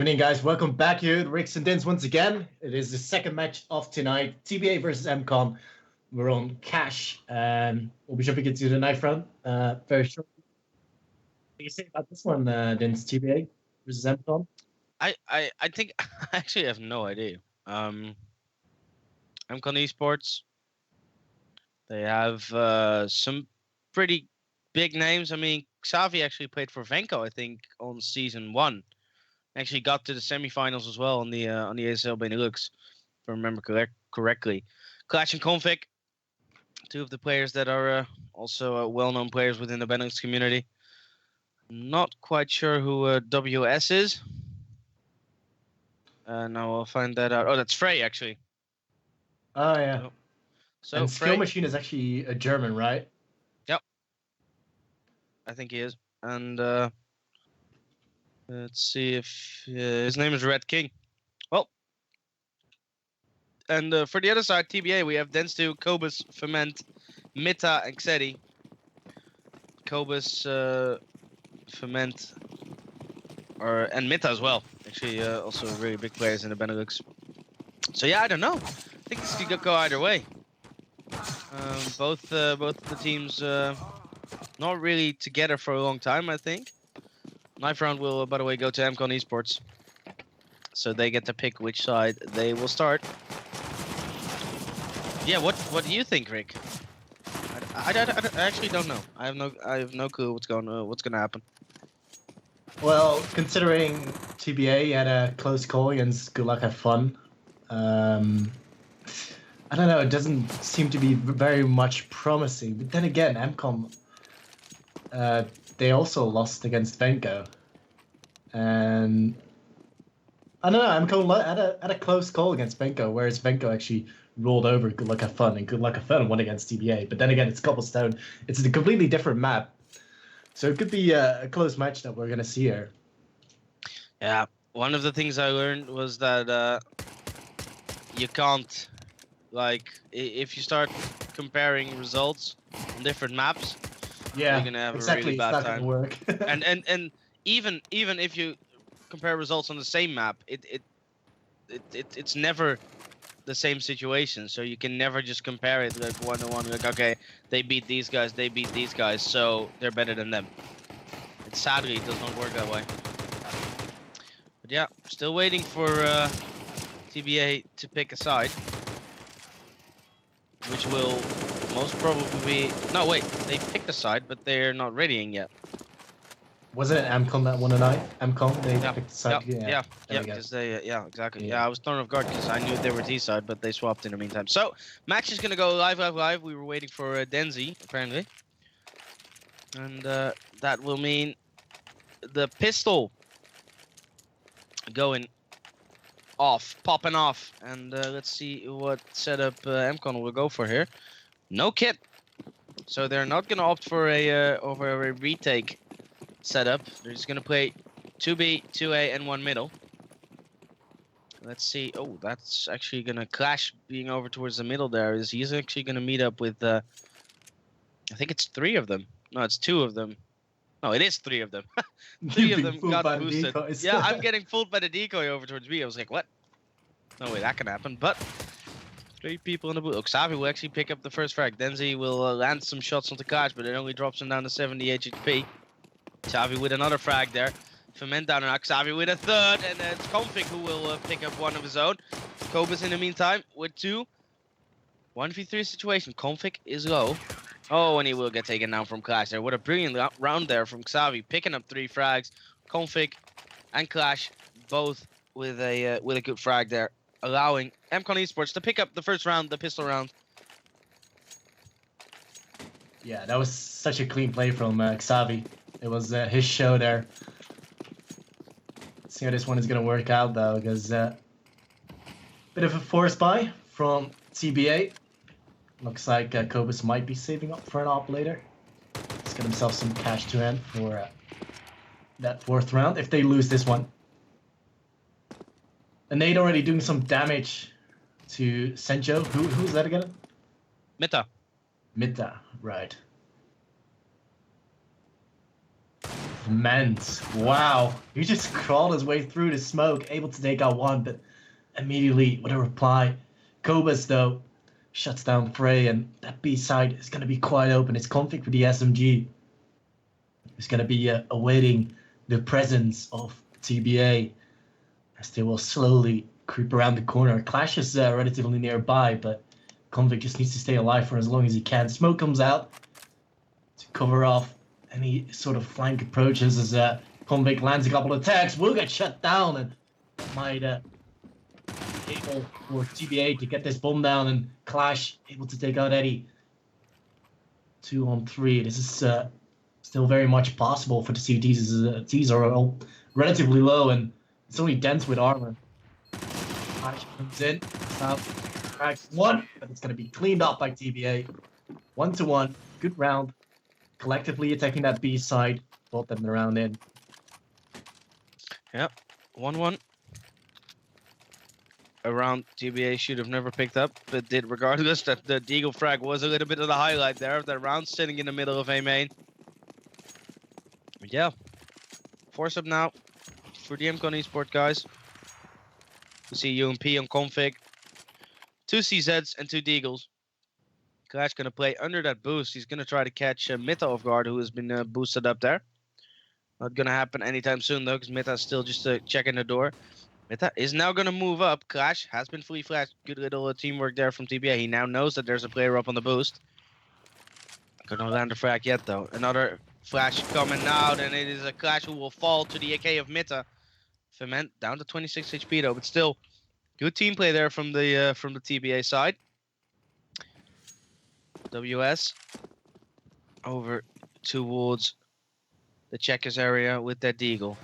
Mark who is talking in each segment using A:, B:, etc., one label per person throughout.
A: Good evening, guys. Welcome back here at Ricks and Dins once again. It is the second match of tonight, TBA versus mCon. We're on cash, and we'll be jumping into the knife round very shortly. What do you say about this one, Dins? TBA versus mCon?
B: I think I actually have no idea. mCon esports. They have some pretty big names. I mean, Xavi actually played for Venko, I think, on season 1. Actually got to the semifinals as well on the ESL Benelux, if I remember correctly. Clash and Config, two of the players that are also well-known players within the Benelux community. Not quite sure who WS is. Now I'll find that out. Oh, that's Frey, actually.
A: Oh, yeah.
B: So
A: and
B: Frey,
A: Skill Machine is actually a German, right?
B: Yep. I think he is. And let's see if his name is Red King. Well, and for the other side, TBA, we have Denstu, Kobus, Ferment, Mita, and Xedi. Kobus, Ferment, and Mita as well. Actually, also really big players in the Benelux. So yeah, I don't know. I think this could go either way. Both the teams not really together for a long time, I think. Knife round will, by the way, go to mCon esports, so they get to pick which side they will start. Yeah, what do you think, Rick? I actually don't know. I have no clue what's gonna happen.
A: Well, considering TBA had a close call against Good Luck Have Fun, I don't know. It doesn't seem to be very much promising. But then again, mCon, they also lost against Venko, and I don't know. mCon had a close call against Venko, whereas Venko actually rolled over Good Luck Have Fun, and Good Luck Have Fun won against TBA. But then again, it's Cobblestone. It's a completely different map, so it could be a close match that we're gonna see here.
B: Yeah, one of the things I learned was that you can't, like, if you start comparing results on different maps,
A: Yeah,
B: you're gonna have
A: exactly.
B: a really bad
A: it's not
B: time.
A: Gonna work.
B: and even if you compare results on the same map, it's never the same situation. So you can never just compare it like 1-to-1. Like, okay, they beat these guys, so they're better than them. Sadly, it does not work that way. But yeah, still waiting for TBA to pick a side, which will most probably be... No, wait, they picked a side, but they're not readying yet.
A: Wasn't it mCon that won tonight? mCon, they picked the side.
B: Yeah, because they, yeah, exactly. Yeah, I was thrown off guard because I knew they were T-side, but they swapped in the meantime. So, match is gonna go live. We were waiting for Denzi, apparently. And that will mean the pistol going off, popping off. And let's see what setup mCon will go for here. No kit. So they're not gonna opt for a retake setup. They're just gonna play 2B, 2A, and 1 middle. Let's see. Oh, that's actually gonna clash being over towards the middle there. He's actually gonna meet up with I think it's 3 of them. No, it's 2 of them. No, it is 3 of them. 3 of them got boosted. Yeah, I'm getting fooled by the decoy over towards B. I was like, what? No way that can happen. But 3 people in the boot. Oh, Xavi will actually pick up the first frag. Denzi will land some shots onto Clash, but it only drops him down to 70 HP. Xavi with another frag there. Ferment down and Xavi with a third, and then it's Config who will pick up one of his own. Kobus in the meantime with 2. 1v3 situation. Config is low. Oh, and he will get taken down from Clash there. What a brilliant round there from Xavi, picking up 3 frags. Config and Clash both with a good frag there, allowing mCon esports to pick up the first round, the pistol round.
A: Yeah, that was such a clean play from Xavi. It was his show there. Let's see how this one is going to work out, though, because bit of a force buy from TBA. Looks like Kobus might be saving up for an op later. He's got himself some cash to hand for that 4th round if they lose this one. And Nate already doing some damage to Sencho. Who's that again?
B: Mita.
A: Mita, right. Ferment. Wow. He just crawled his way through the smoke, able to take out one, but immediately with a reply. Cobus, though, shuts down Frey, and that B side is going to be quite open. It's conflict with the SMG. It's going to be awaiting the presence of TBA as they will slowly creep around the corner. Clash is relatively nearby, but Convict just needs to stay alive for as long as he can. Smoke comes out to cover off any sort of flank approaches as Convict lands a couple of attacks. Will get shut down and might be able for TBA to get this bomb down, and Clash able to take out Eddie. 2-on-3. This is still very much possible for the CTs. Ts are all relatively low, and it's only dense with armor. Clash comes in. Cracks one, but it's going to be cleaned up by TBA. 1-1. Good round. Collectively attacking that B side. Brought them around in.
B: Yep. 1-1. A round TBA should have never picked up, but did regardless. That the Deagle frag was a little bit of the highlight there of that round, sitting in the middle of A main. But yeah. Force up now for the mCon esports guys. We see UMP on config. 2 CZs and 2 Deagles. Clash gonna play under that boost. He's gonna try to catch Mita off guard, who has been boosted up there. Not gonna happen anytime soon though, because Mita is still just checking the door. Mita is now gonna move up. Clash has been fully flashed. Good little teamwork there from TBA. He now knows that there's a player up on the boost. Gonna land a frag yet though. Another flash coming out, and it is a Clash who will fall to the AK of Mita. Ferment down to 26 HP though, but still good team play there from the TBA side. WS over towards the checkers area with that Deagle.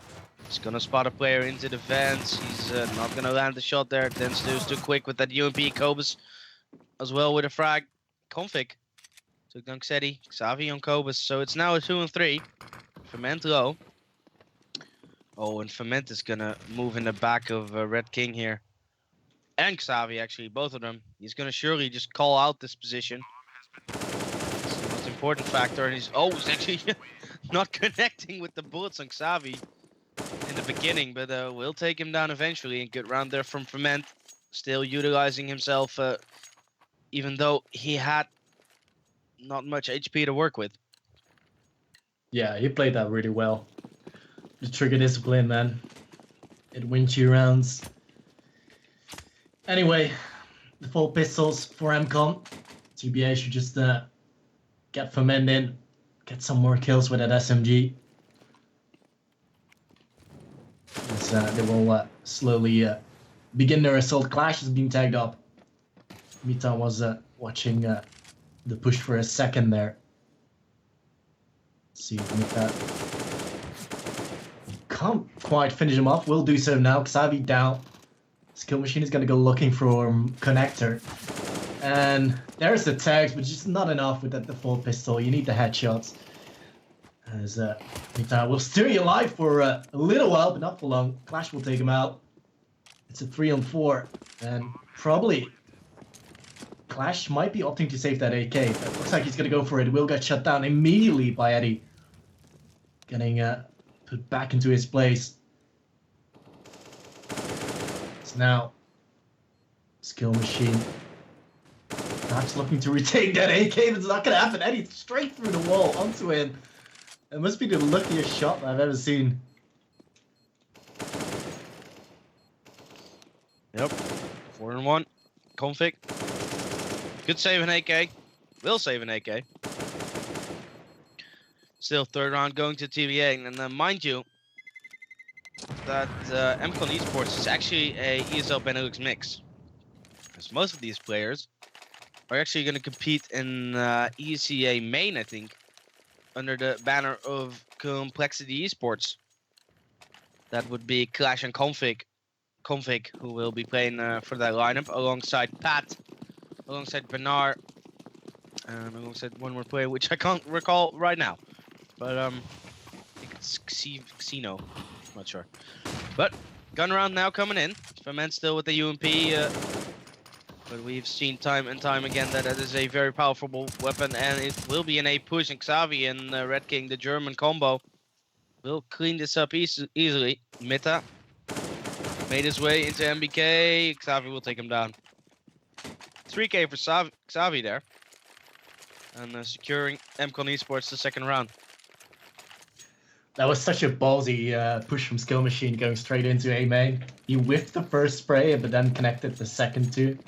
B: He's gonna spot a player into the vents. He's not gonna land the shot there. Denstu's too quick with that UMP. Cobus as well with a frag. Config took down Xedi. Xavi on Cobus. So it's now a 2-3. Ferment low. Oh, and Ferment is gonna move in the back of Red King here. And Xavi, actually, both of them. He's gonna surely just call out this position. It's the most important factor, and he's actually not connecting with the bullets on Xavi in the beginning, but we'll take him down eventually. And good round there from Ferment, still utilizing himself, even though he had not much HP to work with.
A: Yeah, he played that really well. The trigger discipline, man. It wins you rounds. Anyway, the 4 pistols for mCon. TBA should just get Ferment in, get some more kills with that SMG. As, they will slowly begin their assault. Clash is being tagged up. Mita was watching the push for a second there. Let's see if Mita can't quite finish him off. Will do so now. Xavi down. Skill Machine is going to go looking for Connector. And there's the tags, but just not enough with that default pistol. You need the headshots. As Mita will steer you alive for a little while, but not for long. Clash will take him out. It's a 3-on-4. And probably Clash might be opting to save that AK. But it looks like he's going to go for it. Will get shut down immediately by Eddie. Getting put back into his place. Now, Skill Machine perhaps looking to retake that AK, but it's not going to happen. Eddie straight through the wall onto him. It must be the luckiest shot I've ever seen.
B: Yep, 4-1. Config. Could save an AK. Will save an AK. Still 3rd round going to TBA, and mind you, that mCon esports is actually a ESL Benelux mix. Because most of these players are actually going to compete in ECA main, I think, under the banner of Complexity Esports. That would be Clash and Config, who will be playing for that lineup alongside Pat, alongside Bernard, and alongside one more player which I can't recall right now. But I think it's Xeno. Not sure. But gun round now coming in. Ferment still with the UMP. But we've seen time and time again that is a very powerful weapon, and it will be an A push. And Xavi and Red King, the German combo, will clean this up easily. Mita made his way into MBK. Xavi will take him down. 3K for Xavi there. And securing mCon Esports the second round.
A: That was such a ballsy push from Skill Machine going straight into A main. He whiffed the first spray, but then connected the second two.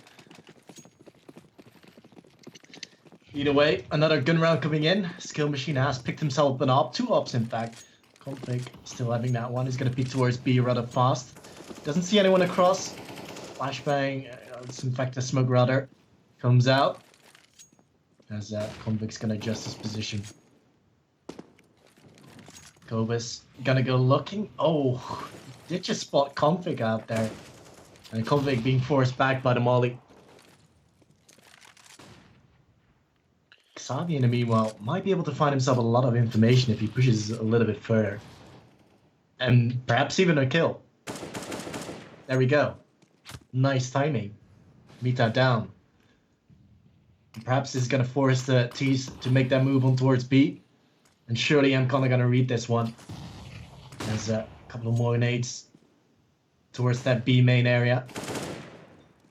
A: Either way, another gun round coming in. Skill Machine has picked himself an op, 2 ops in fact. Config still having that one. He's going to peek towards B rather fast. Doesn't see anyone across. Flashbang, it's in fact a smoke rudder. Comes out. As Convic's going to adjust his position. Cobus gonna go looking. Oh, did just spot Config out there. And Config being forced back by the molly. Xavi in the meanwhile might be able to find himself a lot of information if he pushes a little bit further. And perhaps even a kill. There we go. Nice timing. Mita down. Perhaps this is gonna force the T's to make that move on towards B. And surely mCon are gonna read this one. There's a couple of more nades towards that B main area.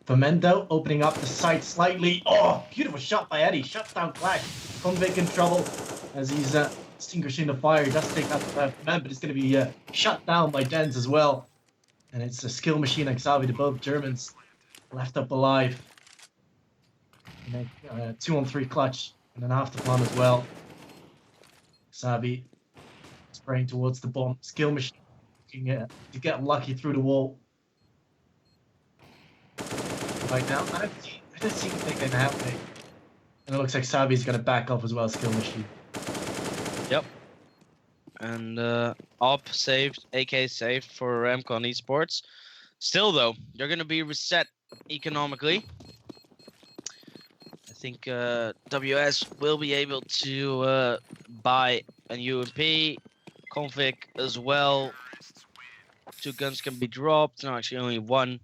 A: Femendo opening up the site slightly. Oh, beautiful shot by Eddie. Shuts down Clash. Convict in trouble as he's extinguishing the fire. He does take out the Fement, but it's going to be shut down by Dens as well. And it's a Skill Machine and Xavi, both Germans, left up alive. And a 2-on-3 clutch and an afterplan as well. Xavi spraying towards the bomb. Skill Machine looking to get lucky through the wall. Right now, I don't see anything happening. And it looks like Xavi's going to back off as well, Skill Machine.
B: Yep. And op saved, AK saved for mCon Esports. Still though, they're going to be reset economically. I think WS will be able to buy an UMP, config as well. 2 guns can be dropped. No, actually only 1.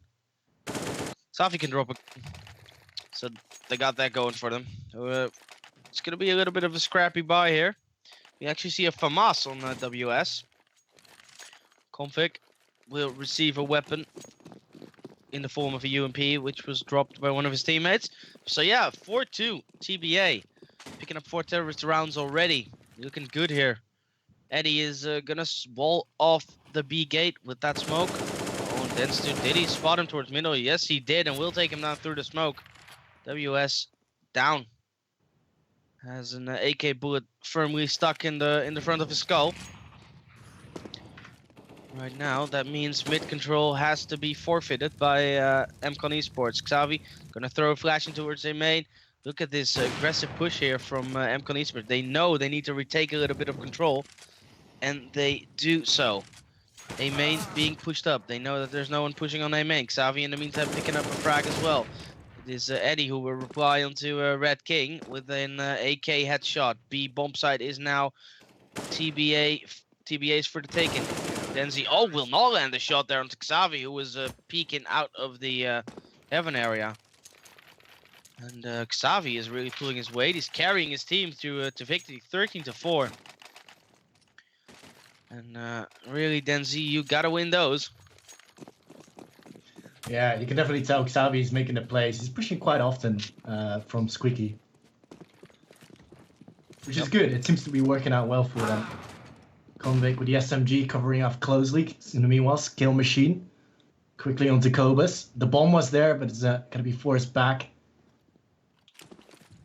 B: Xavi can drop a... So they got that going for them. It's going to be a little bit of a scrappy buy here. We actually see a FAMAS on WS. Config will receive a weapon in the form of a UMP, which was dropped by one of his teammates. So yeah, 4-2 TBA. Picking up 4 terrorist rounds already. Looking good here. Eddie is gonna wall off the B gate with that smoke. Oh, and Denstu, did he spot him towards middle? Yes, he did, and will take him down through the smoke. WS down. Has an AK bullet firmly stuck in the front of his skull. Right now, that means mid control has to be forfeited by mCon Esports. Xavi gonna throw a flash in towards a main. Look at this aggressive push here from mCon Esports. They know they need to retake a little bit of control, and they do so. A main being pushed up. They know that there's no one pushing on a main. Xavi in the meantime picking up a frag as well. It is Eddie who will reply onto Red King with an AK headshot. B bomb site is now TBA's for the taking. Denzi, will not land the shot there onto Xavi, who was peeking out of the heaven area. And Xavi is really pulling his weight. He's carrying his team to victory, 13-4. And really, Denzi, you gotta win those.
A: Yeah, you can definitely tell Xavi is making the plays. He's pushing quite often from Squeaky, which is good. It seems to be working out well for them. Convict with the SMG covering off closely. In the meanwhile, Skill Machine quickly onto Cobus. The bomb was there, but it's going to be forced back.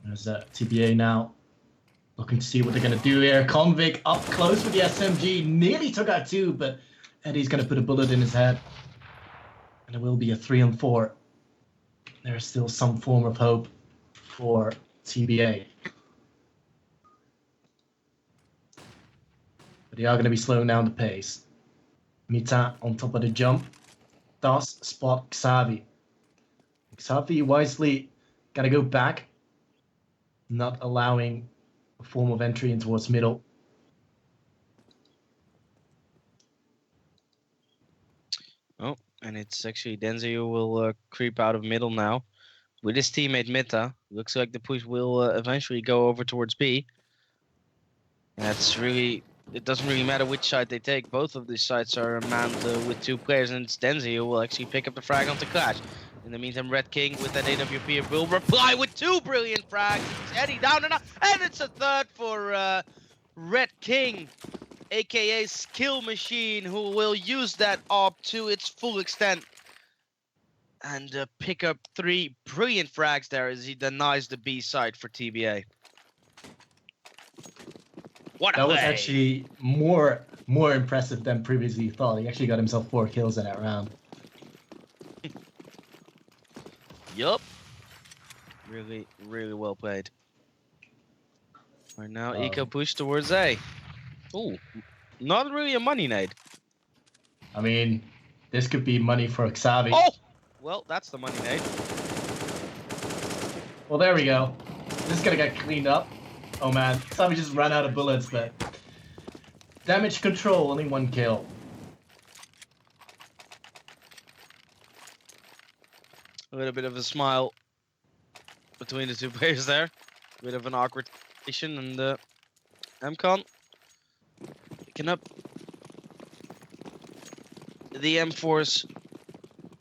A: There's TBA now looking to see what they're going to do here. Convict up close with the SMG. Nearly took out 2, but Eddie's going to put a bullet in his head. And it will be a 3-on-4. There's still some form of hope for TBA. They are going to be slowing down the pace. Mita on top of the jump. Does spot Xavi. Xavi wisely got to go back. Not allowing a form of entry in towards middle.
B: Oh, and it's actually Denzi who will creep out of middle now. With his teammate Mita. Looks like the push will eventually go over towards B. That's really it doesn't really matter which side they take. Both of these sides are manned with 2 players, and it's Denzi who will actually pick up the frag onto Clash. In the meantime, Red King with that AWP will reply with 2 brilliant frags. It's Eddie down and it's a third for Red King, aka Skill Machine, who will use that op to its full extent and pick up 3 brilliant frags there as he denies the B side for TBA. What a
A: That was
B: play.
A: actually more impressive than previously thought. He actually got himself 4 kills in that round.
B: Yup. Really, really well played. Right now, Eco push towards A. Ooh, not really a money nade.
A: I mean, this could be money for Xavi.
B: Oh! Well, that's the money nade.
A: Well, there we go. This is gonna get cleaned up. Oh man, Xavi just ran out of bullets, but damage control, only 1 kill.
B: A little bit of a smile between the 2 players there. A bit of an awkward situation, and mCon picking up the M4s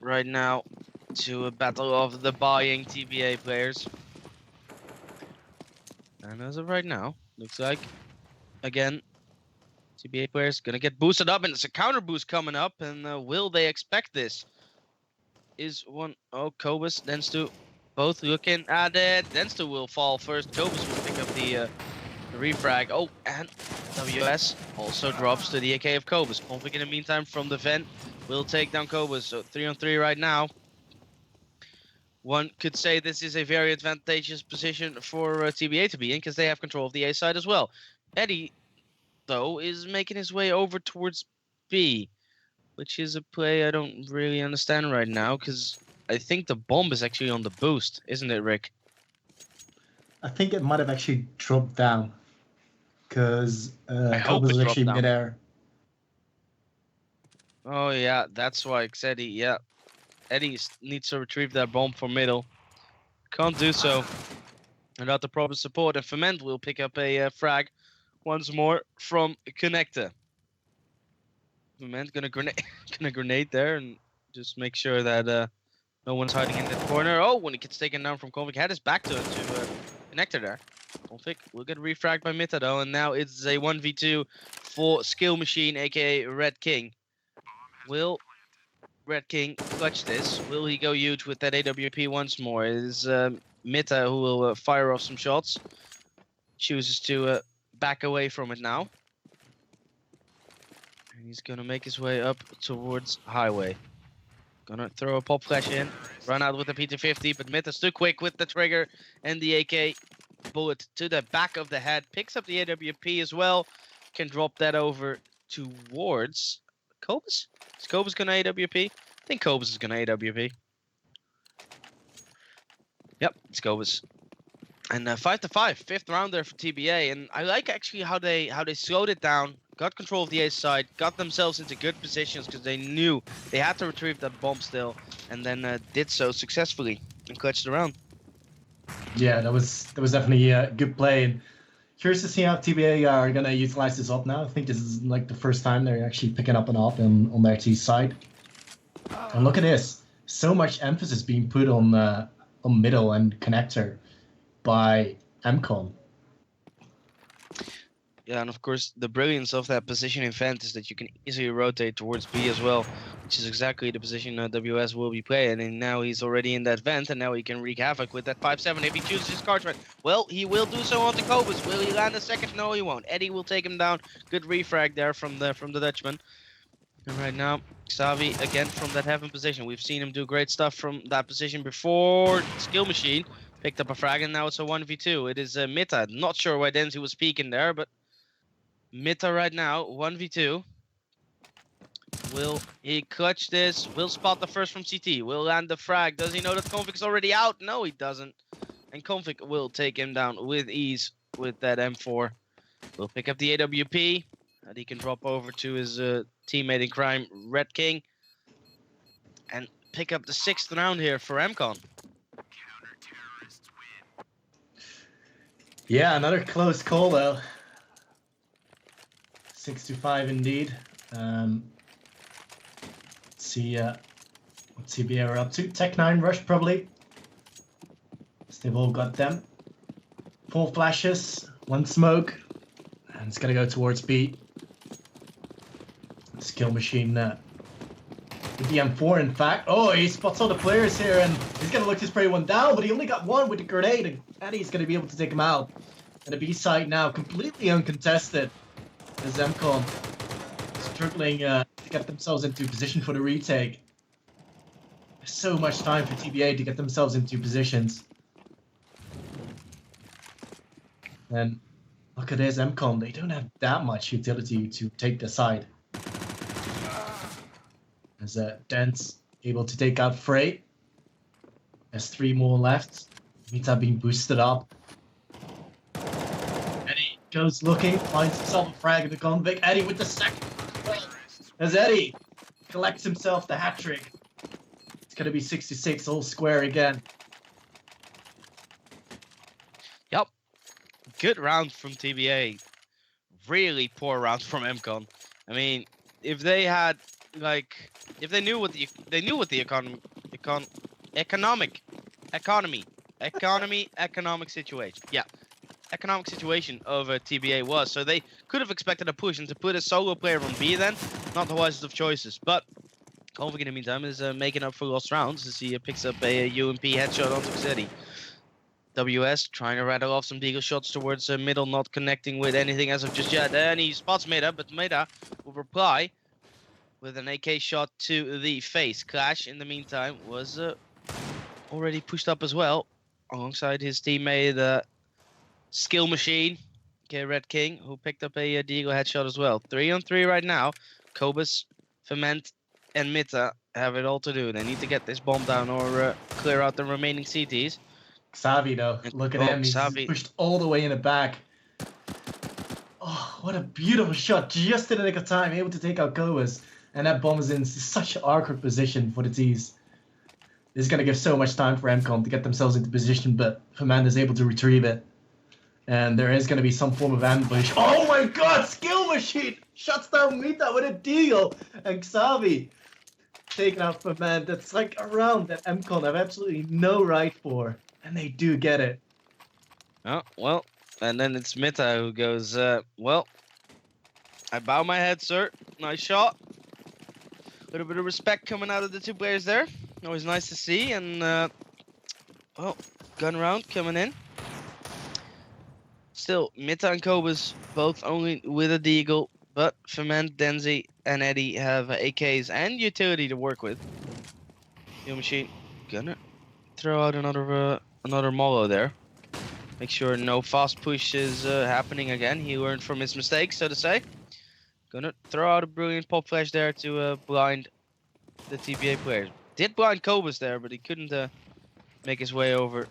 B: right now to a battle of the buying TBA players. And as of right now, looks like, again, TBA players gonna get boosted up, and it's a counter boost coming up, and will they expect this? Is one, oh, Kobus, Denstu, both looking at it. Denstu will fall first. Kobus will pick up the refrag. Oh, and WS also drops to the AK of Kobus. Config in the meantime from the vent will take down Kobus. So 3-on-3 right now. One could say this is a very advantageous position for TBA to be in because they have control of the A side as well. Eddie, though, is making his way over towards B, which is a play I don't really understand right now because I think the bomb is actually on the boost, isn't it, Rick?
A: I think it might have actually dropped down because
B: hope
A: Kobus
B: it
A: was actually
B: dropped down.
A: midair.
B: Oh, yeah, that's why Eddie, yeah. Eddie needs to retrieve that bomb from middle. Can't do so without the proper support. And Ferment will pick up a frag once more from Connector. Ferment gonna grenade there and just make sure that no one's hiding in that corner. Oh, when he gets taken down from Config, had his back to Connector there. Config will get refragged by Mita though, and now it's a 1v2 for Skill Machine, aka Red King. Will Red King clutch this? Will he go huge with that AWP once more? It is Mita who will fire off some shots. Chooses to back away from it now. And he's gonna make his way up towards Highway. Gonna throw a pop flash in, run out with the PT-50, but Mita's too quick with the trigger and the AK bullet to the back of the head. Picks up the AWP as well. Can drop that over towards Kobus? Is Kobus gonna AWP? I think Kobus is gonna AWP. Yep, it's Kobus. And 5-5, 5th round there for TBA. And I like actually how they slowed it down, got control of the A side, got themselves into good positions because they knew they had to retrieve that bomb still, and then did so successfully and clutched the round.
A: Yeah, that was definitely a good play. And curious to see how TBA are gonna utilize this op now. I think this is like the first time they're actually picking up an op on their T side. And look at this, so much emphasis being put on middle and connector by mCon.
B: Yeah, and of course the brilliance of that position in vent is that you can easily rotate towards B as well, which is exactly the position WS will be playing. And now he's already in that vent, and now he can wreak havoc with that 5-7 if he chooses his card right. Well, he will do so onto Kobus. Will he land a second? No, he won't. Eddie will take him down. Good refrag there from the Dutchman. And right now, Xavi again from that heaven position. We've seen him do great stuff from that position before. Skill Machine picked up a frag, and now it's a 1v2. It is Mita. Not sure why Denzi was peeking there, but Mita right now, 1v2. Will he clutch this? Will spot the first from CT. Will land the frag. Does he know that Config's already out? No, he doesn't. And Config will take him down with ease with that M4. Will pick up the AWP. And he can drop over to his teammate in crime, Red King. And pick up the 6th round here for mCon.
A: Yeah, another close call though. 6-5 indeed. Let's see what TBA are up to. Tech 9 rush probably. So they've all got them. 4 flashes, 1 smoke, and it's gonna go towards B. Skill machine with the M4 in fact. Oh, he spots all the players here and he's gonna look to spray one down, but he only got one with the grenade and Eddie's gonna be able to take him out. And the B side now completely uncontested as mCon struggling to get themselves into position for the retake. There's so much time for TBA to get themselves into positions. And look at this mCon, they don't have that much utility to take the side. As Dent's able to take out Frey. There's 3 more left. Mita being boosted up. Eddie goes looking, finds himself a frag in the convict. Eddie with the second. As Eddie collects himself the hat trick. It's gonna be 66 all square again.
B: Yep. Good round from TBA. Really poor round from mCon. I mean, if they had like, if they knew what the economic situation. Yeah, economic situation of TBA was, so they could have expected a push and to put a solo player on B then, not the wisest of choices. But Konvik in the meantime is making up for lost rounds as he picks up a UMP headshot onto City. WS trying to rattle off some deagle shots towards middle, not connecting with anything as of just yet. And he spots Meta, but Meta will reply with an AK shot to the face. Clash, in the meantime, was already pushed up as well, alongside his teammate, Skill Machine, Red King, who picked up a deagle headshot as well. 3-on-3 right now. Kobus, Ferment, and Mita have it all to do. They need to get this bomb down or clear out the remaining CTs.
A: Xavi though, look at him, he's pushed all the way in the back. Oh, what a beautiful shot, just in the nick of time, able to take out Kobus. And that bomb is in such an awkward position for the T's. This is going to give so much time for mCon to get themselves into position, but Ferment is able to retrieve it. And there is going to be some form of ambush. Oh my god, Skill Machine shuts down Mita with a deal. And Xavi taking out Ferment. That's like a round that mCon have absolutely no right for. And they do get it.
B: Oh, well, and then it's Mita who goes, well, I bow my head, sir. Nice shot. A little bit of respect coming out of the 2 players there. Always nice to see. And, well, gun round coming in. Still, Mita and Kobus both only with a deagle. But Ferment, Denzi, and Eddie have AKs and utility to work with. Yo Machine gonna throw out another Molo there. Make sure no fast push is happening again. He learned from his mistakes, so to say. Gonna throw out a brilliant pop flash there to blind the TBA players. Did blind Kobus there, but he couldn't make his way over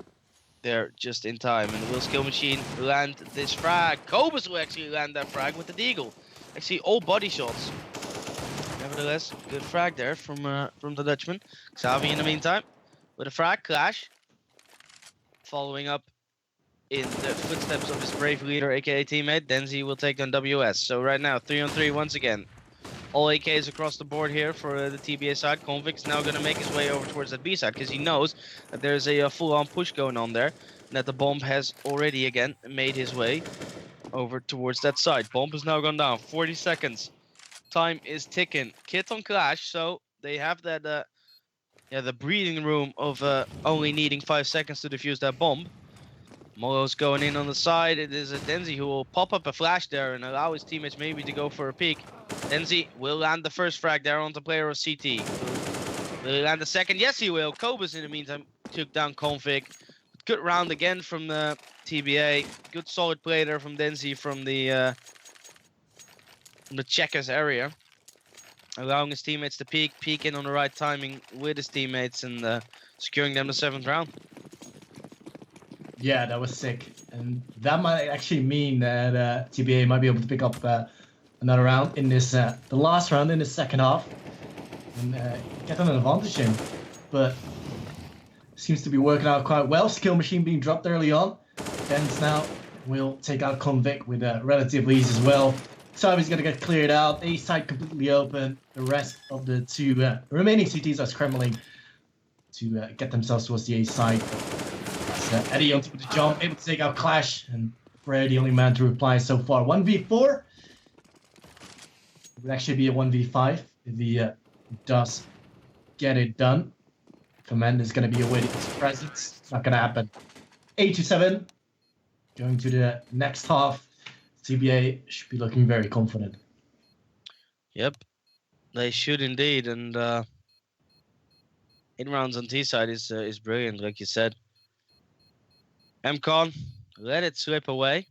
B: there just in time. And will Skill Machine land this frag? Kobus will actually land that frag with the deagle. Actually, all body shots. Nevertheless, good frag there from the Dutchman. Xavi in the meantime with a frag. Clash following up in the footsteps of his brave leader, aka teammate. Denzi will take on WS. So right now, 3-on-3 once again. All AKs across the board here for the TBA side. Konvik's now going to make his way over towards that B side because he knows that there's a full-on push going on there. And that the bomb has already again made his way over towards that side. Bomb has now gone down. 40 seconds. Time is ticking. Kit on Clash, so they have that the breathing room of only needing 5 seconds to defuse that bomb. Molo's going in on the side. It is a Denzi who will pop up a flash there and allow his teammates maybe to go for a peek. Denzi will land the first frag there on the player of CT. Will he land the second? Yes, he will. Kobus in the meantime took down Konvik. Good round again from the TBA. Good solid play there from Denzi from the checkers area. Allowing his teammates to peek in on the right timing with his teammates and securing them the 7th round.
A: Yeah, that was sick. And that might actually mean that TBA might be able to pick up another round in this, the last round in the second half. And get an advantage in. But seems to be working out quite well. Skill Machine being dropped early on. Benz now will take out Konvik with relative ease as well. Xavi's gonna get cleared out. A side completely open. The rest of the two remaining CTs are scrambling to get themselves towards the A side. Eddie on top of the jump, able to take out Clash, and Frey the only man to reply so far. 1v4. It would actually be a 1v5 if he does get it done. Command is going to be awaiting his presence. It's not going to happen. 8-7. Going to the next half. TBA should be looking very confident.
B: Yep, they should indeed. And 8 rounds on T side is brilliant, like you said. mCon, let it slip away.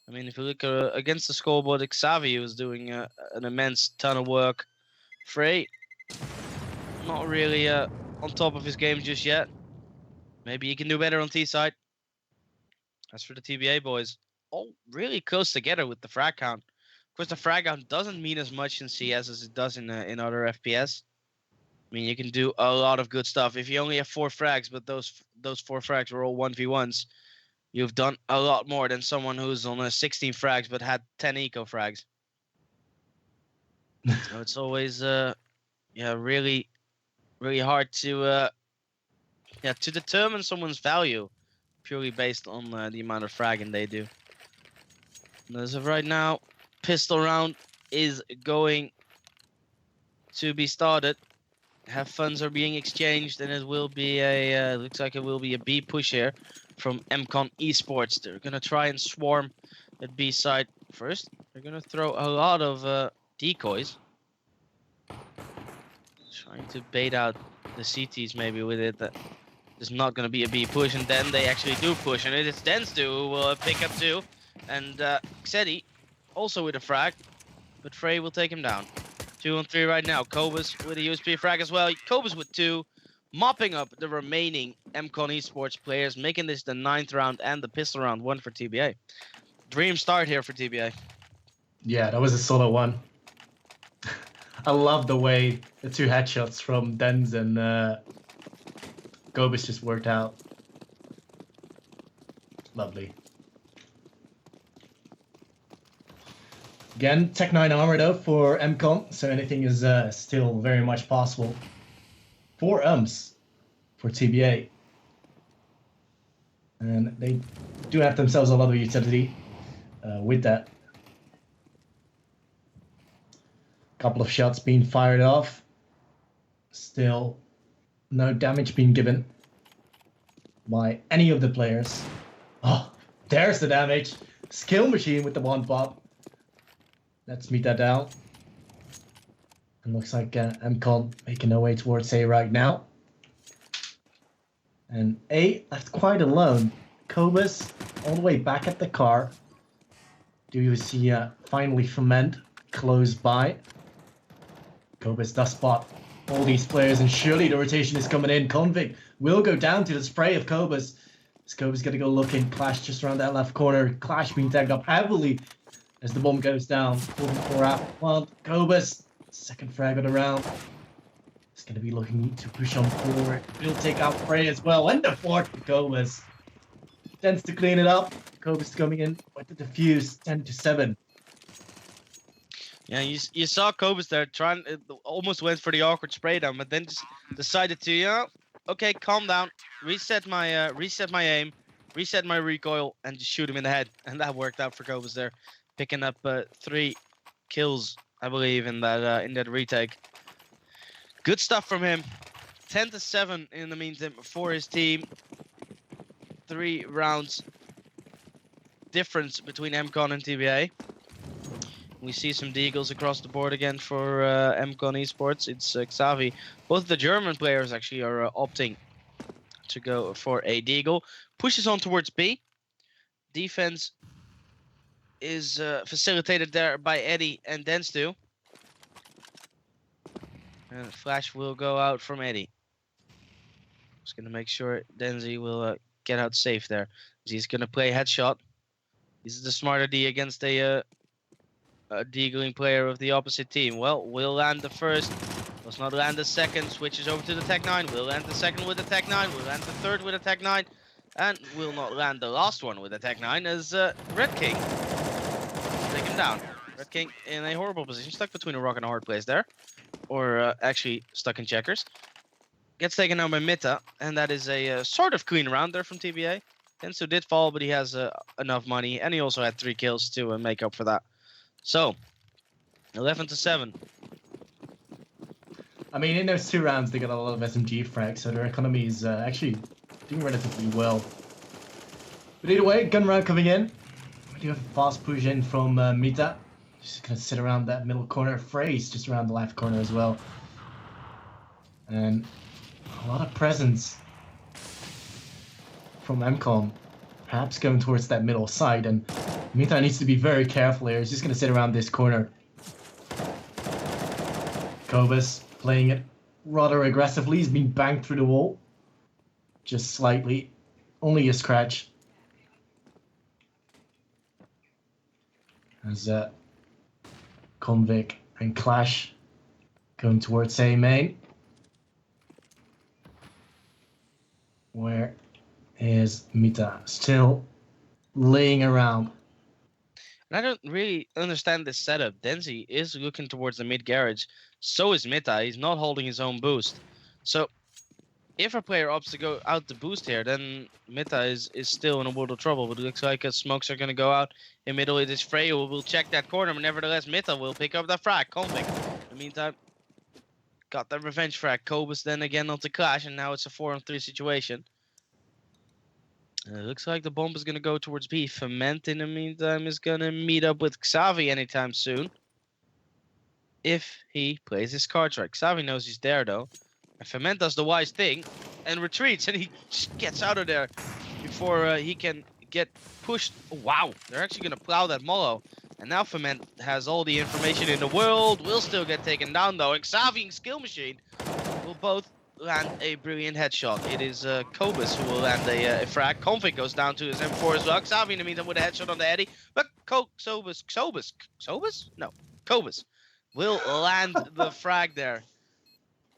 B: I mean, if you look against the scoreboard, Xavi was doing an immense ton of work. Frey, not really on top of his game just yet. Maybe he can do better on T side. As for the TBA boys, all really close together with the frag count. Of course, the frag count doesn't mean as much in CS as it does in other FPS. I mean, you can do a lot of good stuff. If you only have 4 frags, but those 4 frags were all 1v1s, you've done a lot more than someone who's on 16 frags but had 10 eco frags. So it's always really hard to determine someone's value purely based on the amount of fragging they do. And as of right now, pistol round is going to be started. Have funds are being exchanged, and it will be a looks like it will be a B push here from mCon Esports. They're gonna try and swarm at B side first. They're gonna throw a lot of decoys, trying to bait out the CTs maybe with it. That is not gonna be a B push, and then they actually do push, and it is Denstu who will pick up 2, and Xedi also with a frag, but Frey will take him down. 2 on 3 right now. Cobus with a USP frag as well. Cobus with 2, mopping up the remaining mCon Esports players, making this the 9th round and the pistol round 1 for TBA. Dream start here for TBA.
A: Yeah, that was a solid one. I love the way the 2 headshots from Dens and Cobus just worked out. Lovely. Again, Tech 9 armor though for mCon, so anything is still very much possible. 4 for TBA. And they do have themselves a lot of utility with that. Couple of shots being fired off. Still no damage being given by any of the players. Oh, there's the damage. Skill machine with the 1 pop. Let's meet that down. And looks like mCon making their way towards A right now. And A left quite alone. Cobus all the way back at the car. Do you see finally Ferment close by? Cobus does spot all these players, and surely the rotation is coming in. Convict will go down to the spray of Cobus. Is Cobus going to go looking? Clash just around that left corner. Clash being tagged up heavily as the bomb goes down. 44 out. Well, Cobus, second frag of the round. It's going to be looking to push on forward. He'll take out Frey as well. And the 4th for Cobus. Tends to clean it up. Cobus coming in with the defuse. 10-7.
B: Yeah, you saw Cobus there trying, almost went for the awkward spray down, but then just decided to, okay, calm down, reset my aim, reset my recoil, and just shoot him in the head. And that worked out for Cobus there, picking up 3 kills, I believe, in that retake. Good stuff from him. 10-7 in the meantime for his team. 3 rounds difference between mCon and TBA. We see some deagles across the board again for mCon Esports. It's Xavi. Both the German players actually are opting to go for a deagle. Pushes on towards B. Defense is facilitated there by Eddie and Denstu. And flash will go out from Eddie. Just going to make sure Denzi will get out safe there. He's going to play headshot. This is the smarter D against a deagling player of the opposite team. Well, will land the first. Does not land the second. Switches over to the Tech 9. Will land the second with the Tech 9. Will land the third with the Tech 9. And will not land the last one with the Tech 9 as Red King. Take him down. Red King in a horrible position, stuck between a rock and a hard place there. Or actually stuck in checkers. Gets taken down by Mita, and that is a sort of clean round there from TBA. Tensu did fall, but he has enough money, and he also had 3 kills to make up for that. So, 11-7.
A: I mean, in those 2 rounds, they got a lot of SMG frags, so their economy is actually doing relatively well. But either way, gun round coming in. We do have a fast push in from Mita. Just gonna sit around that middle corner. Phrase just around the left corner as well. And a lot of presence from mCon. Perhaps going towards that middle side. And Mita needs to be very careful here. He's just gonna sit around this corner. Kobus playing it rather aggressively. He's been banged through the wall. Just slightly. Only a scratch. As Convict and Clash going towards A main. Where is Mita? Still laying around.
B: And I don't really understand this setup. Denzi is looking towards the mid garage. So is Mita. He's not holding his own boost. So if a player opts to go out the boost here, then Mita is still in a world of trouble. But it looks like smokes are going to go out. In middle, it is Frey who will check that corner. But nevertheless, Mita will pick up that frag. Convict. In the meantime, got that revenge frag. Kobus then again onto Clash. And now it's a 4-on-3 situation. It looks like the bomb is going to go towards B. Ferment, in the meantime, is going to meet up with Xavi anytime soon. If he plays his cards right. Xavi knows he's there, though. And Ferment does the wise thing and retreats. And he just gets out of there before he can get pushed. Oh, wow. They're actually going to plow that Molo. And now Ferment has all the information in the world. Will still get taken down, though. And Xavi and Skill Machine will both land a brilliant headshot. It is Kobus who will land a frag. Config goes down to his M4 as well. Xavi in the meantime with a headshot on the Eddie. But Kobus will land the frag there.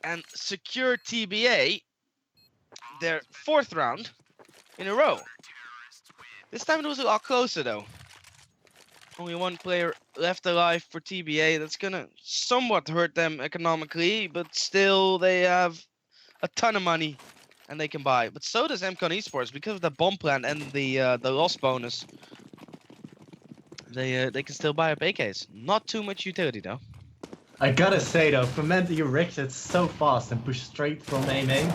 B: And secure TBA their 4th round in a row. This time it was a lot closer though. Only 1 player left alive for TBA. That's gonna somewhat hurt them economically, but still they have a ton of money and they can buy. But so does mCon Esports because of the bomb plan and the loss bonus. They can still buy up AKs. Not too much utility though.
A: I gotta say though, Ferment you rigged it so fast and pushed straight from A main.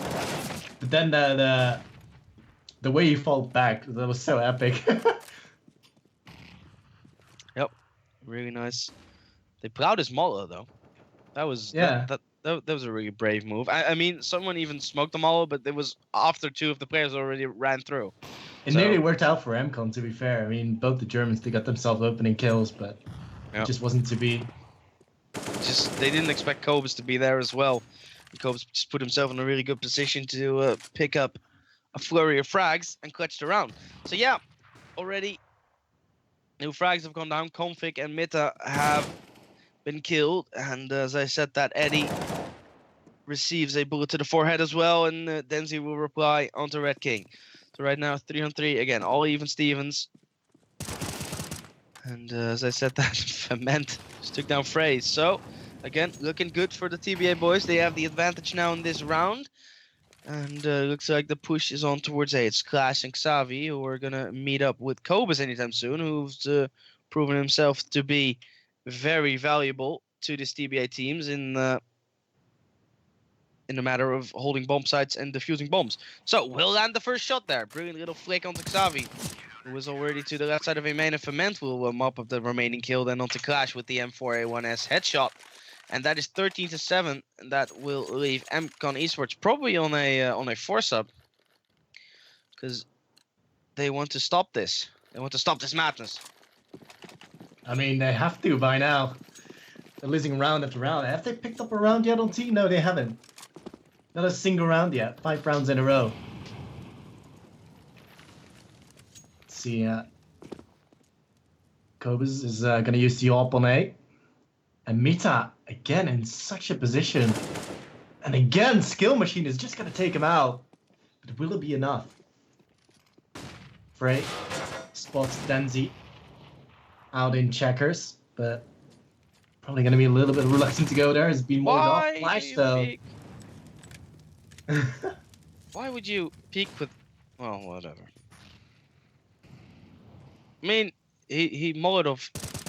A: But then the way you fall back, that was so epic.
B: Yep, really nice. They plowed his Molo though. That was that was a really brave move. I mean, someone even smoked the Molo, but it was after 2 of the players already ran through.
A: It nearly worked out for mCon, to be fair. I mean, both the Germans, they got themselves opening kills, but it just wasn't to be.
B: They didn't expect Kobus to be there as well. Kobus just put himself in a really good position to pick up a flurry of frags and clutch the round. So yeah, already new frags have gone down. Config and Mita have been killed, and as I said, that Eddie receives a bullet to the forehead as well, and Denzi will reply onto Red King. So right now 3-on-3 again, all even Stevens. And as I said, that Ferment just took down Phrase. So again, looking good for the TBA boys. They have the advantage now in this round. And looks like the push is on towards A. It's Clash and Xavi who are going to meet up with Kobus anytime soon, who's proven himself to be very valuable to these TBA teams in the matter of holding bomb sites and defusing bombs. So we'll land the first shot there. Brilliant little flick onto Xavi, who is already to the left side of A main, and Ferment will mop up the remaining kill, then onto Clash with the M4A1S headshot. And that is 13-7, and that will leave mCon Esports probably on a 4-sub. Because they want to stop this. They want to stop this madness.
A: I mean, they have to by now. They're losing round after round. Have they picked up a round yet on T? No, they haven't. Not a single round yet. 5 rounds in a row. Let's see. Kobus is going to use the AWP on A. And Mita, again, in such a position. And again, Skill Machine is just going to take him out. But will it be enough? Frey spots Denzi out in checkers. But Probably gonna be a little bit reluctant to go there. He's been more off.
B: Why do
A: Flash
B: you
A: though.
B: peek? Why would you peek with? Well, whatever. I mean, he Molotov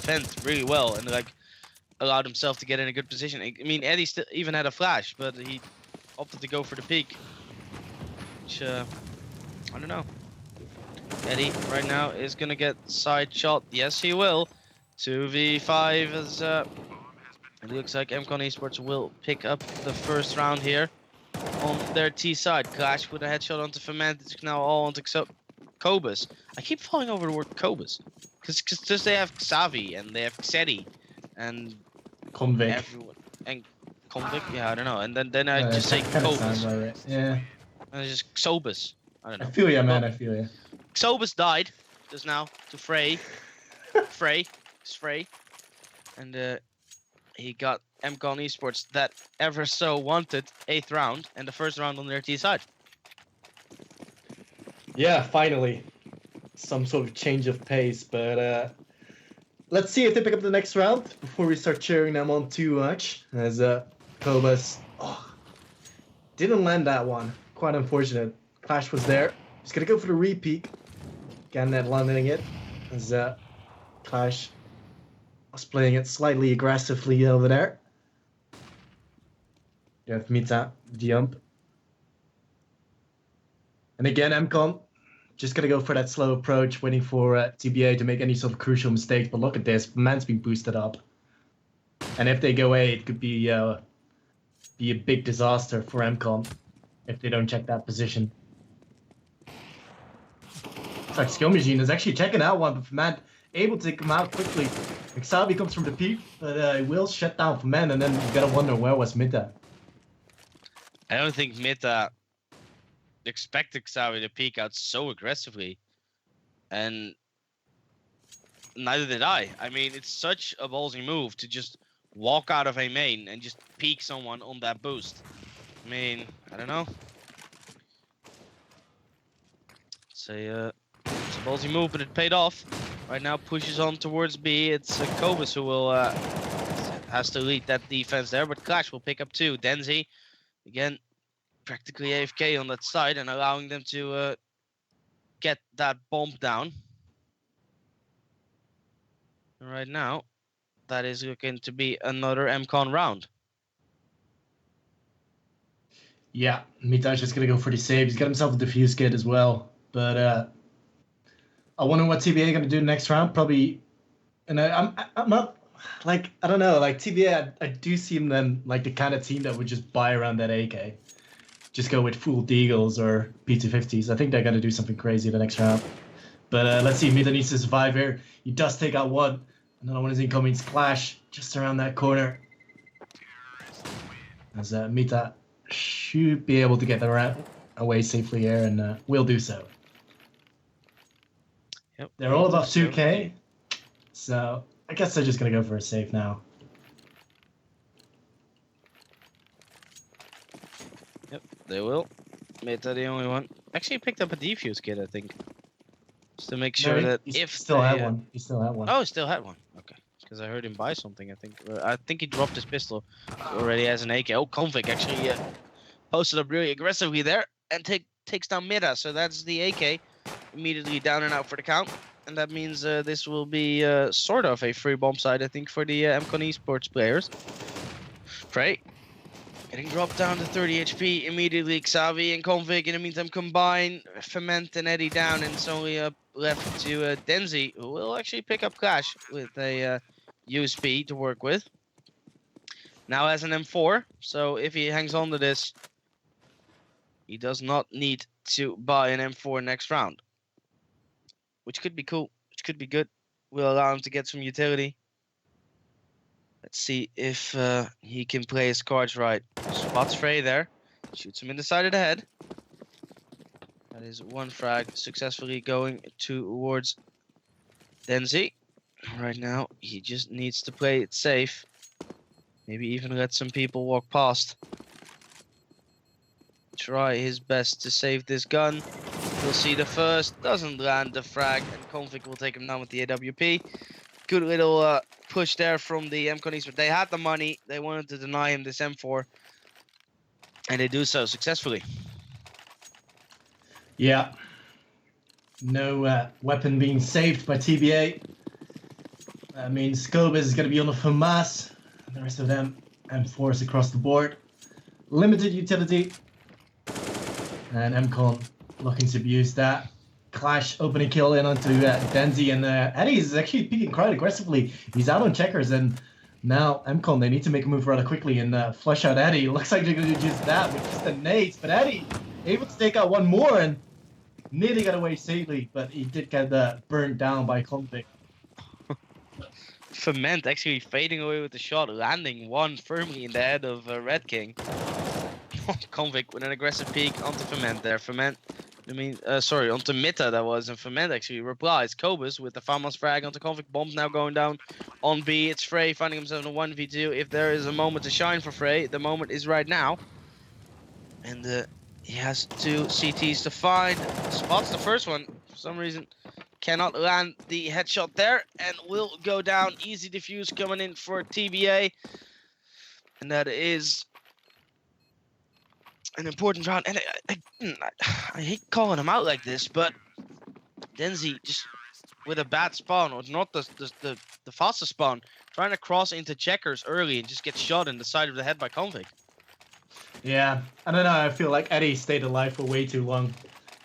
B: fent really well and like allowed himself to get in a good position. I mean, Eddie still even had a flash, but he opted to go for the peek. Which I don't know. Eddie right now is gonna get side shot. Yes, he will. 2v5 as it looks like mCon Esports will pick up the first round here on their T side. Clash with a headshot onto Ferment. It's now all onto Cobus. I keep falling over the word Cobus because they have Xavi and they have Xedi and
A: Convict.
B: everyone and Convict. Yeah, I don't know. And then I just say Cobus.
A: Right. Yeah.
B: And it's just Xobus. I don't know.
A: I feel you, man. I feel you.
B: Xobus died just now to Frey. Frey. And he got mCon Esports that ever so wanted 8th round and the first round on their T side.
A: Yeah, finally. Some sort of change of pace, but let's see if they pick up the next round before we start cheering them on too much. As Cobus didn't land that one. Quite unfortunate. Clash was there. He's gonna go for the repeat. Gannet landing it. As Clash was playing it slightly aggressively over there. You have Mita, Jump. And again, mCon just gonna go for that slow approach, waiting for TBA to make any sort of crucial mistakes. But look at this, man's been boosted up. And if they go A, it could be a big disaster for mCon if they don't check that position. It's like Skill Machine is actually checking that one, but man able to come out quickly. Xavi comes from the peak, but he will shut down for man, and then you gotta wonder where was Mita.
B: I don't think Mita expected Xavi to peek out so aggressively, and neither did I. I mean, it's such a ballsy move to just walk out of a main and just peek someone on that boost. I mean, I don't know. It's a ballsy move, but it paid off. Right now, pushes on towards B. It's Cobus who will has to lead that defense there, but Clash will pick up 2. Denzi, again, practically AFK on that side and allowing them to get that bomb down. And right now, that is looking to be another mCon round.
A: Yeah, Mita's just gonna go for the save. He's got himself a defuse kit as well, but I wonder what TBA gonna do next round. Probably, and I'm not like I don't know. Like TBA, I do seem them like the kind of team that would just buy around that AK, just go with full deagles or P250s. I think they're gonna do something crazy the next round. But let's see. Mita needs to survive here. He does take out one. Another one is incoming. It's Clash just around that corner. As Mita should be able to get the round away safely here, and will do so.
B: Yep.
A: They're all above 2K, so I guess they're just gonna go for a save now.
B: Yep, they will. Meta the only one. Actually picked up a defuse kit, I think. Just to make sure that if
A: still had one. He still had one.
B: Oh, he still had one. Okay. Because I heard him buy something, I think he dropped his pistol. He already has an AK. Oh, Convict actually posted up really aggressively there and takes down Meta. So that's the AK. Immediately down and out for the count. And that means this will be sort of a free bomb side, I think, for the mCon Esports players. Frey getting dropped down to 30 HP. Immediately Xavi and Convict in the meantime combine. Ferment and Eddie down, and it's only left to Denzi, who will actually pick up Clash with a USP to work with. Now has an M4, so if he hangs on to this, he does not need to buy an M4 next round. Which could be cool, which could be good. Will allow him to get some utility. Let's see if he can play his cards right. Spots Frey there. Shoots him in the side of the head. That is one frag successfully going towards Denzi. Right now, he just needs to play it safe. Maybe even let some people walk past. Try his best to save this gun. We'll see the first. Doesn't land the frag. And Convict will take him down with the AWP. Good little push there from the mCon esports. They had the money. They wanted to deny him this M4. And they do so successfully.
A: Yeah. No weapon being saved by TBA. That means Scobus is going to be on the FAMAS. And the rest of them, M4s across the board. Limited utility. And mCon looking to abuse that. Clash opening kill in onto Denzi, and Eddie is actually peeking quite aggressively. He's out on checkers, and now mCon, they need to make a move rather quickly and flush out Eddie. Looks like they're going to do just that with just the nades, but Eddie able to take out one more and nearly got away safely, but he did get burned down by Convict.
B: Ferment actually fading away with the shot, landing one firmly in the head of Red King. Convict with an aggressive peek onto Ferment there. Ferment, onto Mita that was, and Ferment actually replies. Cobus with the FAMAS frag onto Convict. Bomb now going down on B. It's Frey finding himself in a 1v2. If there is a moment to shine for Frey, the moment is right now. And he has 2 CTs to find. Spots the first one. For some reason, cannot land the headshot there. And will go down. Easy defuse coming in for TBA. And that is an important round. And I hate calling him out like this, but Denzi just with a bad spawn, or not the fastest spawn, trying to cross into checkers early and just get shot in the side of the head by Convict.
A: Yeah, I don't know. I feel like Eddie stayed alive for way too long,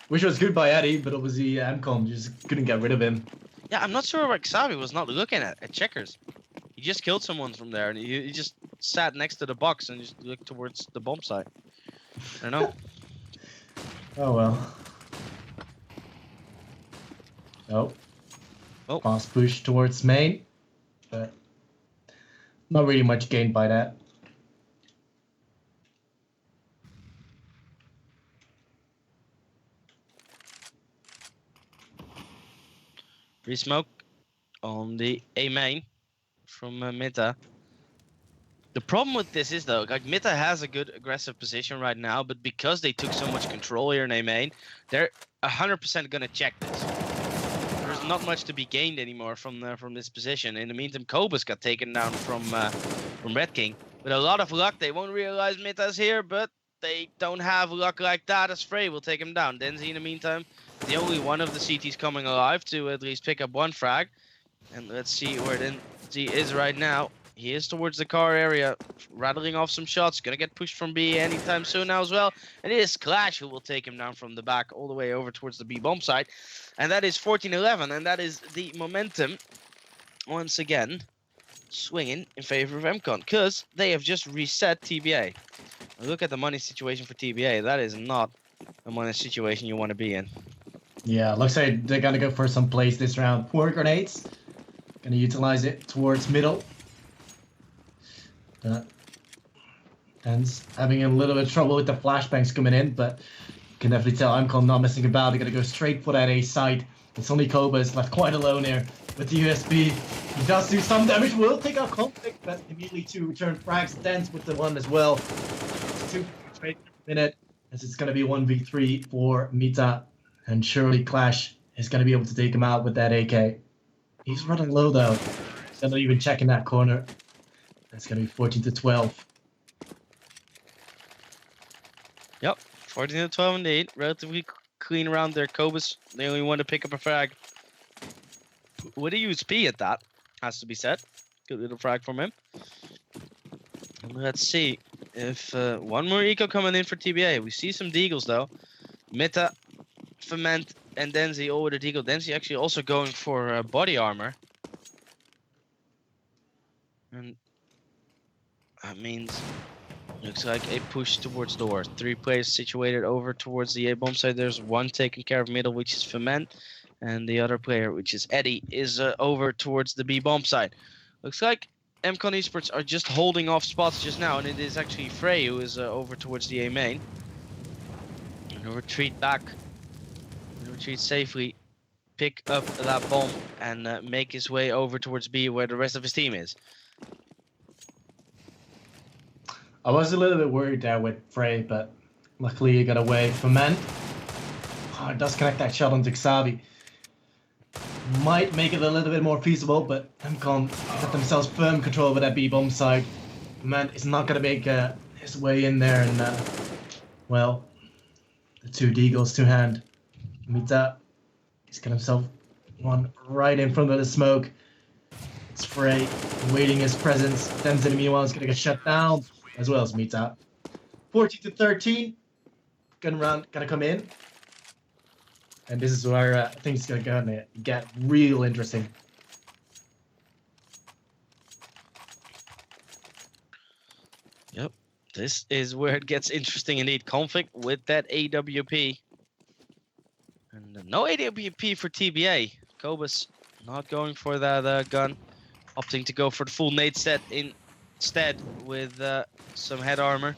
A: which was good by Eddie, but obviously mCon just couldn't get rid of him.
B: Yeah, I'm not sure why Xavi was not looking at checkers. He just killed someone from there, and he just sat next to the box and just looked towards the bomb site. I don't know.
A: Oh well. Oh. Fast push towards main, but not really much gained by that.
B: Free smoke on the A main from Mita. The problem with this is though, like Mita has a good aggressive position right now, but because they took so much control here in A main, they're 100% gonna check this. There's not much to be gained anymore from this position. In the meantime, Cobus got taken down from Red King. With a lot of luck, they won't realize Mita's here, but they don't have luck like that, as Frey will take him down. Denzi in the meantime, the only one of the CTs coming alive to at least pick up one frag. And let's see where Denzi is right now. He is towards the car area, rattling off some shots. Gonna get pushed from B anytime soon now as well. And it is Clash who will take him down from the back all the way over towards the B bomb site. And that is 14-11, and that is the momentum once again swinging in favor of mCon, because they have just reset TBA. Look at the money situation for TBA. That is not a money situation you want to be in.
A: Yeah, looks like they're gonna go for some plays this round. 4 grenades. Gonna utilize it towards middle. Ends having a little bit of trouble with the flashbangs coming in, but you can definitely tell mCon not messing about. They're gonna go straight for that A side. It's only Cobus left quite alone here with the USB. He does do some damage, will take out Conflict, but immediately 2 return frags. Dents with the 1 as well. 2 straight per minute, as it's gonna be 1v3 for Mita. And surely Clash is going to be able to take him out with that AK. He's running low though. He's not even checking that corner. That's going to be 14-12.
B: Yep, 14-12 indeed. Relatively clean around there. Cobus, they only want to pick up a frag. With a USP at that, has to be said. Good little frag from him. And let's see if one more eco coming in for TBA. We see some deagles though. Mita, Ferment, and Denzi all with a deagle. Denzi actually also going for body armor. And that means looks like a push towards door. 3 players situated over towards the A bomb side. There's 1 taking care of middle, which is Ferment, and the other player, which is Eddie, is over towards the B bomb side. Looks like mCon esports are just holding off spots just now, and it is actually Frey who is over towards the A main. And retreat back. Retreat safely, pick up that bomb, and make his way over towards B, where the rest of his team is.
A: I was a little bit worried there with Frey, but luckily he got away. Ferment. Oh, it does connect that shot onto Xavi. might make it a little bit more feasible, but mCon got themselves firm control over that B-bomb side. Man is not gonna make his way in there, and well, the two Deagles to hand. Mita, he's got himself one right in front of the smoke. It's Frey waiting his presence. Denzel meanwhile is gonna get shut down, as well as Mita. 14-13. Gun round gonna come in. And this is where things are gonna get real interesting.
B: Yep, this is where it gets interesting indeed. Conflict with that AWP. And no AWP for TBA. Cobus not going for that gun. Opting to go for the full nade set instead with some head armor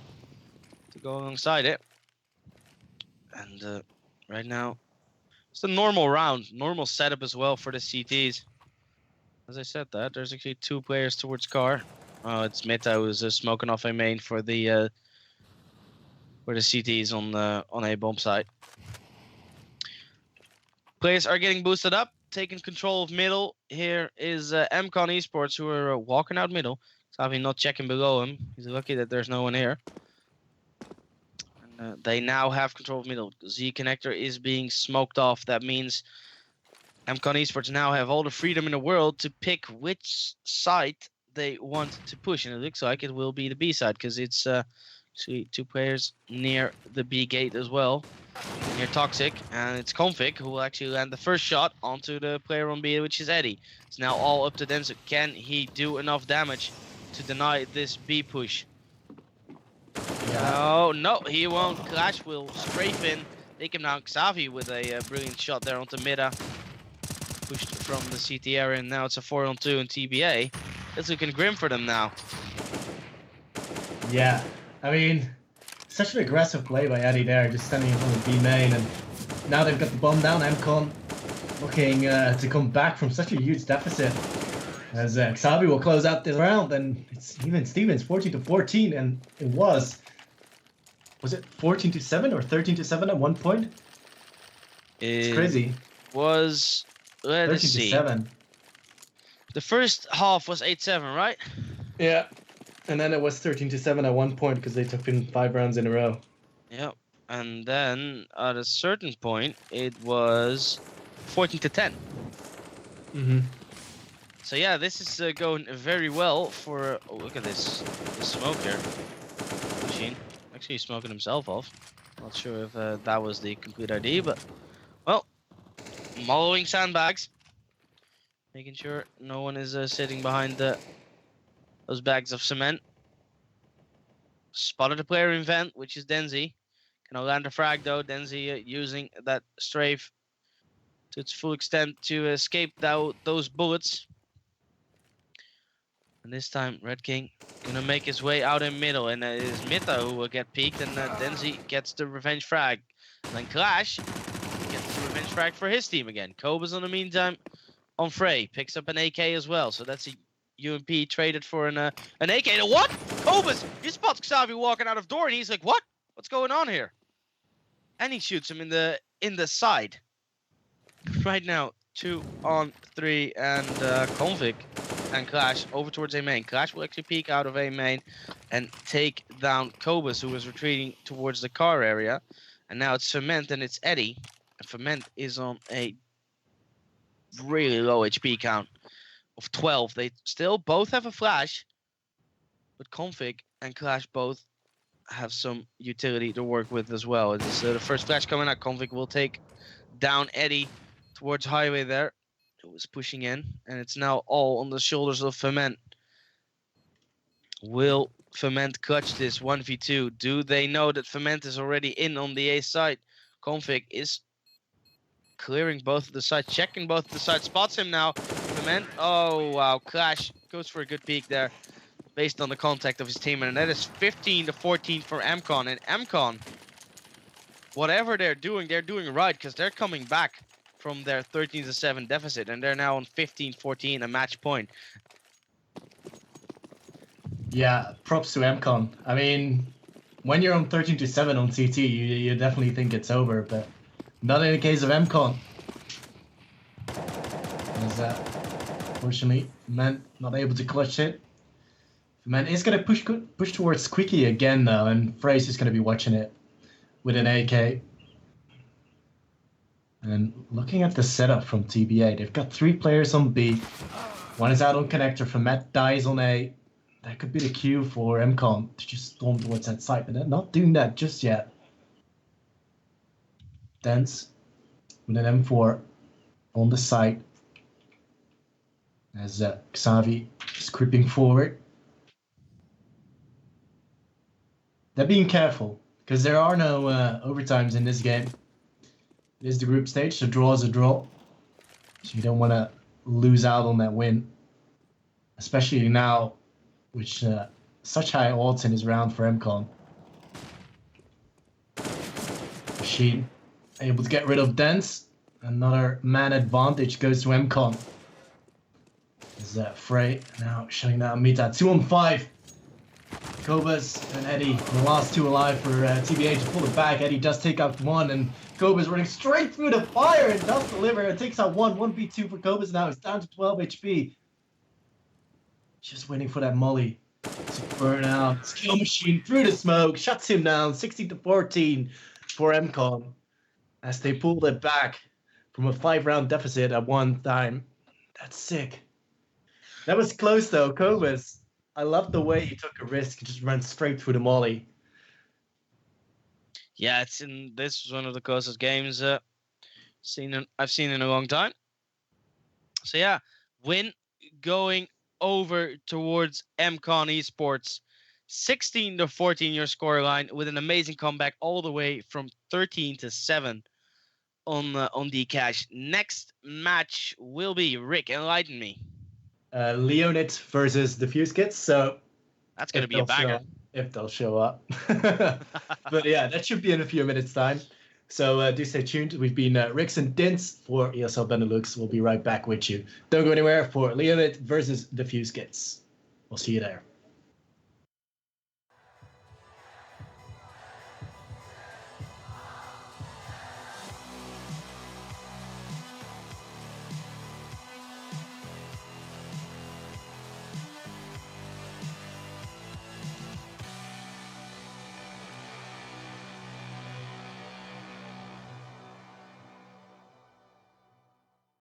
B: to go alongside it. And right now, it's a normal round, normal setup as well for the CTs. As I said that, there's actually two players towards car. Oh, it's Meta who's smoking off a main for the CTs on a bomb site. Players are getting boosted up, taking control of middle. Here is mCon esports who are walking out middle. Xavi not checking below him. He's lucky that there's no one here. And they now have control of middle. Z connector is being smoked off. That means mCon esports now have all the freedom in the world to pick which side they want to push, and it looks like it will be the B side because it's actually two players near the B gate as well, near Toxic, and it's Config who will actually land the first shot onto the player on B, which is Eddie. It's now all up to Denzel. Can he do enough damage to deny this B push? Yeah. No, he won't. Clash will strafe in, take him down. Xavi with a brilliant shot there onto Mida. Pushed from the CT area, and now it's a 4-on-2 in TBA. It's looking grim for them now.
A: Yeah, I mean, such an aggressive play by Eddie there, just standing in front of B main, and now they've got the bomb down. mCon looking to come back from such a huge deficit. As Xavi will close out this round, and it's even Stevens 14-14, and it was it 14-7 or 13-7 at one point? It's crazy.
B: Was let's see.
A: 13-7.
B: The first half was 8-7, right?
A: Yeah, and then it was 13-7 at one point because they took in 5 rounds in a row.
B: Yep, and then at a certain point it was 14-10.
A: Mm-hmm.
B: So yeah, this is going very well for. Oh, look at this smoke here. Machine actually smoking himself off. Not sure if that was the complete idea, but well, mallowing sandbags, making sure no one is sitting behind those bags of cement. Spotted a player in vent, which is Denzi. Can land a frag though. Denzi using that strafe to its full extent to escape those bullets. And this time, Red King gonna make his way out in middle, and it is Mita who will get peeked, and Denzi gets the revenge frag. And then Clash gets the revenge frag for his team again. Cobus, in the meantime, on Frey, picks up an AK as well. So that's a UMP traded for an AK. To what? Cobus, he spots Xavi walking out of door, and he's like, "What? What's going on here?" And he shoots him in the side. Right now, 2-on-3, and Convic and Clash over towards A main. Clash will actually peek out of A main and take down Cobus, who was retreating towards the car area. And now it's Ferment and it's Eddie. And Ferment is on a really low HP count of 12. They still both have a flash, but Config and Clash both have some utility to work with as well. It's the first flash coming out. Config will take down Eddie towards highway there. It was pushing in, and it's now all on the shoulders of Ferment. Will Ferment clutch this 1v2? Do they know that Ferment is already in on the A side? Config is clearing both of the sides, checking both of the sides, spots him now. Ferment, oh wow, Clash goes for a good peek there based on the contact of his team, and that is 15-14 for mCon. And mCon, whatever they're doing right, because they're coming back from their 13-7 deficit, and they're now on 15-14, a match point.
A: Yeah, props to mCon. I mean, when you're on 13-7 on CT, you definitely think it's over, but not in the case of mCon. As unfortunately, Man not able to clutch it. Man is going to push towards Squeaky again though, and Fraser is going to be watching it with an AK. And looking at the setup from TBA, they've got 3 players on B. One is out on connector. From Matt dies on A. That could be the cue for mCon to just storm towards that site, but they're not doing that just yet. Dance with an M4 on the site as Xavi is creeping forward. They're being careful because there are no overtimes in this game. It is the group stage, so draw is a draw. So you don't want to lose out on that win, especially now, which such high odds in his round for mCon. Machine able to get rid of Dance. Another man advantage goes to mCon. Is Frey now shutting down Mita. 2 on 5. Kobus and Eddie, the last 2 alive for TBA to pull it back. Eddie does take out 1, and Kobus running straight through the fire and does deliver. It takes out 1, 1v2 for Kobus now. It's down to 12 HP. Just waiting for that molly to burn out. Skill machine through the smoke, shuts him down. 16-14 for mCon as they pulled it back from a 5-round deficit at one time. That's sick. That was close though, Kobus. I love the way he took a risk and just ran straight through the molly.
B: Yeah, this was one of the closest games I've seen in a long time. So yeah, win going over towards mCon Esports. 16-14 your scoreline with an amazing comeback all the way from 13-7 on Dcash. Next match will be, Rick, enlighten me.
A: Leonid versus Diffuse Kids. So
B: that's going to be a banger.
A: If they'll show up. But yeah, that should be in a few minutes' time. So do stay tuned. We've been Rix and Dins for ESL Benelux. We'll be right back with you. Don't go anywhere for Leonid versus Diffuse Kids. We'll see you there.